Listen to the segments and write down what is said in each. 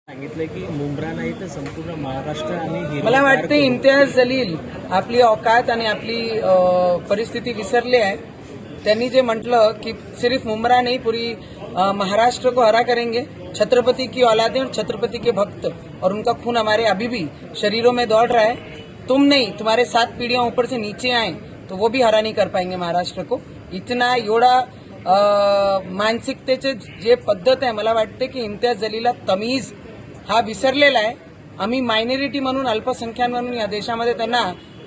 सांगितलं की मुंब्रा नाही तर संपूर्ण महाराष्ट्र आणि हिरवं मला तयार वाटतं करू. इम्तियाज जलील आपली औकात आणि आपली परिस्थिती विसरले आहे. त्यांनी जे म्हटलं की सिर्फ मुंब्रा नहीं पूरी महाराष्ट्र को हरा करेंगे, छत्रपति की औलादें और छत्रपति के भक्त और उनका खून हमारे अभी भी शरीरों में दौड़ रहा है. तुम नहीं, तुम्हारे 7 पीढ़ियां ऊपर से नीचे आए तो वो भी हरा नहीं कर पाएंगे महाराष्ट्र को. इतना एवढा मानसिकतेचे जे पद्धत आहे, मला वाटते की इम्तियाज जलीलला तमीज हा विसरलेला आहे. आम्ही मायनॉरिटी म्हणून, अल्पसंख्याक म्हणून या देशामध्ये त्यांना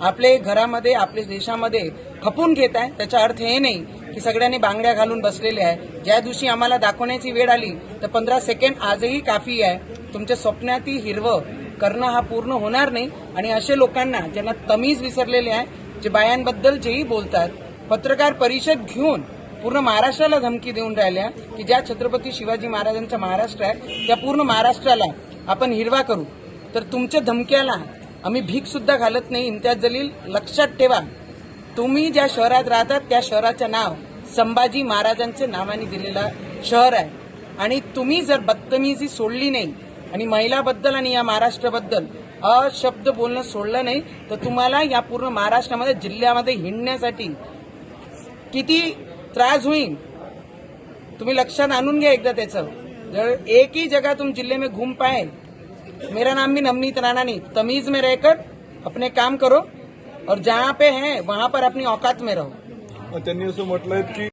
आपले घरामध्ये, आपल्या देशामध्ये खपून घेत आहे. त्याचा अर्थ हे नाही की सगळ्यांनी बांगड्या घालून बसलेले आहे. ज्या दिवशी आम्हाला दाखवण्याची वेळ आली तर 15 सेकंड आजही काफी आहे. तुमच्या स्वप्नातील हिरवं करणं हा पूर्ण होणार नाही. आणि असे लोकांना ज्यांना तमीज विसरलेले आहे, जे बायांबद्दल जेही बोलतात, पत्रकार परिषद घेऊन पूर्ण महाराष्ट्राला धमकी देऊन राहिल्या की ज्या छत्रपती शिवाजी महाराजांचा महाराष्ट्र आहे त्या पूर्ण महाराष्ट्राला आपण हिरवा करू. तर तुमच्या धमक्याला आम्ही भीक सुद्धा घालत नाही. इम्तियाज जलील, लक्षात ठेवा, तुम्ही ज्या शहरात राहतात त्या शहराचं नाव संभाजी महाराजांच्या नावाने दिलेलं शहर आहे. आणि तुम्ही जर बदतमीजी सोडली नाही आणि महिलाबद्दल आणि या महाराष्ट्राबद्दल अशब्द बोलणं सोडलं नाही तर तुम्हाला या पूर्ण महाराष्ट्रामध्ये, जिल्ह्यामध्ये हिंडण्यासाठी किती त्रास होईल तुम्ही लक्षात आणून घ्या एकदा त्याचं. जर एक ही जगह तुम जिले में घूम पाए, मेरा नाम भी नवनीत राणा नहीं, तमीज में रहकर अपने काम करो और जहां पे हैं वहां पर अपनी औकात में रहो. त्यांनी असं म्हटलंय की